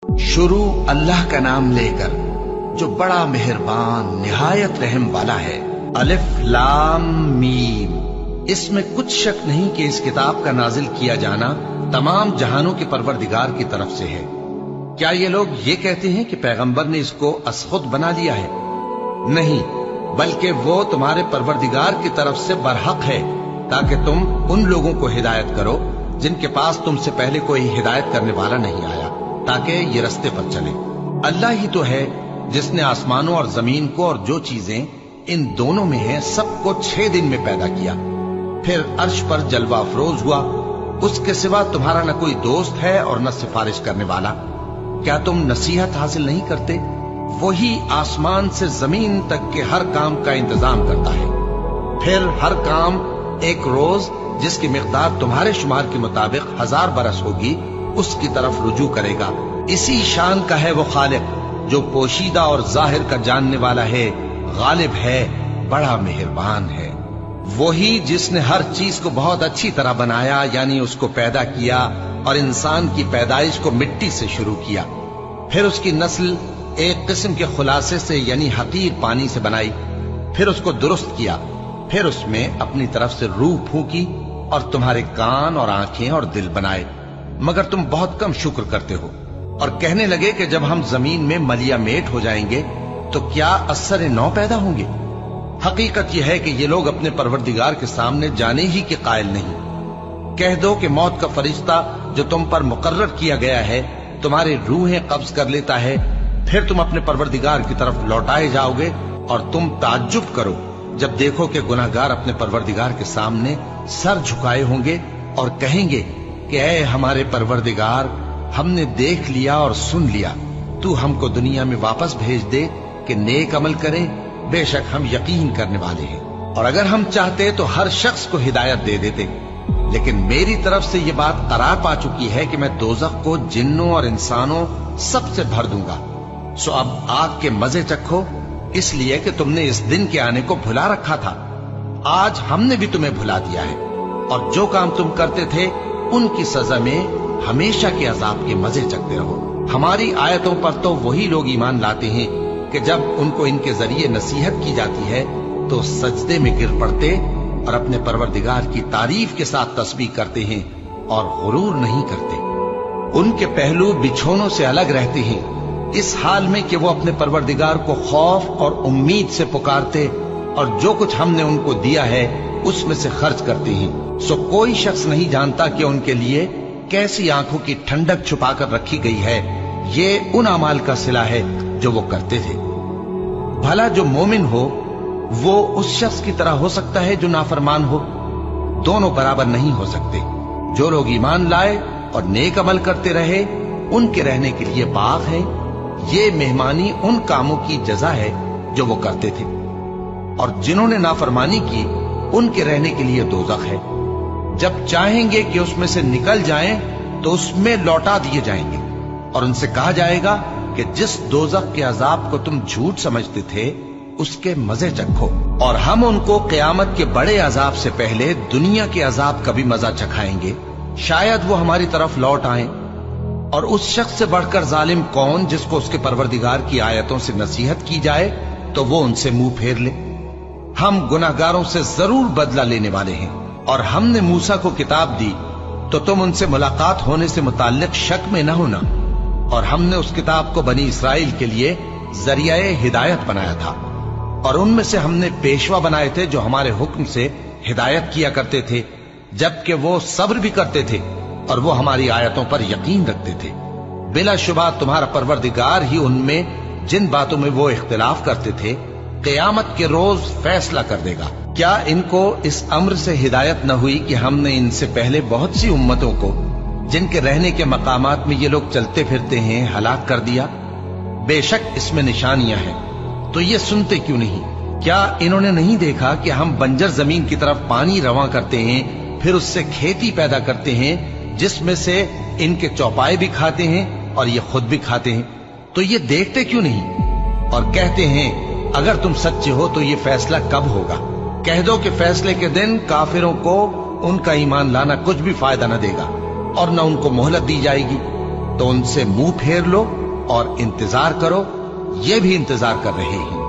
शुरू अल्लाह का नाम लेकर जो बड़ा मेहरबान निहायत रहम वाला है। अलिफ लाम मीम। इसमें कुछ शक नहीं कि इस किताब का नाजिल किया जाना तमाम जहानों के परवरदिगार की तरफ से है। क्या ये लोग ये कहते हैं कि पैगंबर ने इसको असखुद बना लिया है? नहीं, बल्कि वो तुम्हारे परवरदिगार की तरफ से बरहक है, ताकि तुम उन लोगों को हिदायत करो जिनके पास तुमसे पहले कोई हिदायत करने वाला नहीं आया, ताकि ये रस्ते पर चले। अल्लाह ही तो है जिसने आसमानों और जमीन को और जो चीजें इन दोनों में हैं सबको 6 दिन में पैदा किया, फिर अर्श पर जलवा अफरोज हुआ। उसके सिवा तुम्हारा न कोई दोस्त है और न सिफारिश करने वाला। क्या तुम नसीहत हासिल नहीं करते? वही आसमान से जमीन तक के हर काम का इंतजाम करता है, फिर हर काम एक रोज जिसकी मिकदार तुम्हारे शुमार के मुताबिक 1000 बरस होगी उसकी तरफ रुजू करेगा। इसी शान का है वो खालिक जो पोशीदा और जाहिर का जानने वाला है, गालिब है, बड़ा मेहरबान है। वही जिसने हर चीज को बहुत अच्छी तरह बनाया, यानी उसको पैदा किया और इंसान की पैदाइश को मिट्टी से शुरू किया, फिर उसकी नस्ल एक किस्म के खुलासे से यानी हकीर पानी से बनाई, फिर उसको दुरुस्त किया, फिर उसमें अपनी तरफ से रूह फूंकी और तुम्हारे कान और आंखें और दिल बनाए, मगर तुम बहुत कम शुक्र करते हो। और कहने लगे कि जब हम जमीन में मलिया मेट हो जाएंगे तो क्या असर नौ पैदा होंगे। हकीकत यह है कि ये लोग अपने परवरदिगार के सामने जाने ही के कायल नहीं। कह दो कि मौत का फरिश्ता जो तुम पर मुकर्रर किया गया है तुम्हारी रूहें कब्ज कर लेता है, फिर तुम अपने परवरदिगार की तरफ लौटाए जाओगे और तुम ताज्जुब करो जब देखो कि गुनाहगार अपने परवरदिगार के सामने सर झुकाए होंगे और कहेंगे कि ऐ हमारे परवरदिगार, हमने देख लिया और सुन लिया, तू हमको दुनिया में वापस भेज दे कि नेक अमल करें, बेशक हम यकीन करने वाले हैं। और अगर हम चाहते तो हर शख्स को हिदायत दे देते, लेकिन मेरी तरफ से ये बात करार पा चुकी है कि मैं दोज़ख को जिन्नों और इंसानों सबसे भर दूंगा। सो अब आग के मजे चखो, इसलिए कि तुमने इस दिन के आने को भुला रखा था। आज हमने भी तुम्हें भुला दिया है, और जो काम तुम करते थे उनकी सजा में हमेशा के अजाब के मजे चखते रहो। हमारी आयतों पर तो वही लोग ईमान लाते हैं कि जब उनको इनके जरिए नसीहत की जाती है तो सजदे में गिर पड़ते और अपने परवरदिगार की तारीफ के साथ तस्बीह करते हैं और गुरूर नहीं करते। उनके पहलू बिछोनों से अलग रहते हैं, इस हाल में कि वो अपने परवरदिगार को खौफ और उम्मीद से पुकारते और जो कुछ हमने उनको दिया है उसमें से खर्च करते हैं। सो कोई शख्स नहीं जानता कि उनके लिए कैसी आंखों की ठंडक छुपाकर रखी गई है। ये उन अमाल का सिला है जो वो करते थे। भला जो मोमिन हो वो उस शख्स की तरह हो सकता है जो नाफरमान हो? दोनों बराबर नहीं हो सकते। जो लोग ईमान लाए और नेक अमल करते रहे उनके रहने के लिए बाग है। ये मेहमानी उन कामों की जजा है जो वो करते थे, और जिन्होंने नाफरमानी की उनके रहने के लिए दोज़ख है। जब चाहेंगे कि उसमें से निकल जाएं तो उसमें लौटा दिए जाएंगे और उनसे कहा जाएगा कि जिस दोज़ख के अजाब को तुम झूठ समझते थे उसके मजे चखो, और हम उनको क़यामत के बड़े अजाब से पहले दुनिया के अजाब का भी मजा चखाएंगे, शायद वो हमारी तरफ लौट आएं। और उस शख्स से बढ़कर जालिम कौन जिसको उसके परवरदिगार की आयतों से नसीहत की जाए तो वो उनसे मुंह फेर ले। हम गुनाहगारों से जरूर बदला लेने वाले हैं। और हमने मूसा को किताब दी तो तुम उनसे मुलाकात होने से मुताल्लिक शक में न होना, और हमने उस किताब को बनी इसराइल के लिए जरियाए हिदायत बनाया था, और उनमें से हमने पेशवा बनाए थे जो हमारे हुक्म से हिदायत किया करते थे, जबकि वो सब्र भी करते थे और वो हमारी आयतों पर यकीन रखते थे। बिलाशुबा तुम्हारा परवरदिगार ही उनमें जिन बातों में वो इख्तिलाफ करते थे क़यामत के रोज फैसला कर देगा। क्या इनको इस अम्र से हिदायत न हुई कि हमने इनसे पहले बहुत सी उम्मतों को जिनके रहने के मकामात में ये लोग चलते फिरते हैं हलाक कर दिया? बेशक इसमें निशानियां हैं, तो ये सुनते क्यों नहीं? क्या इन्होंने नहीं देखा कि हम बंजर जमीन की तरफ पानी रवां करते हैं, फिर उससे खेती पैदा करते हैं जिसमें से इनके चौपाए भी खाते हैं और ये खुद भी खाते हैं? तो ये देखते क्यों नहीं और कहते हैं अगर तुम सच्चे हो तो ये फैसला कब होगा? कह दो कि फैसले के दिन काफिरों को उनका ईमान लाना कुछ भी फायदा न देगा और न उनको मोहलत दी जाएगी। तो उनसे मुंह फेर लो और इंतजार करो, ये भी इंतजार कर रहे हैं।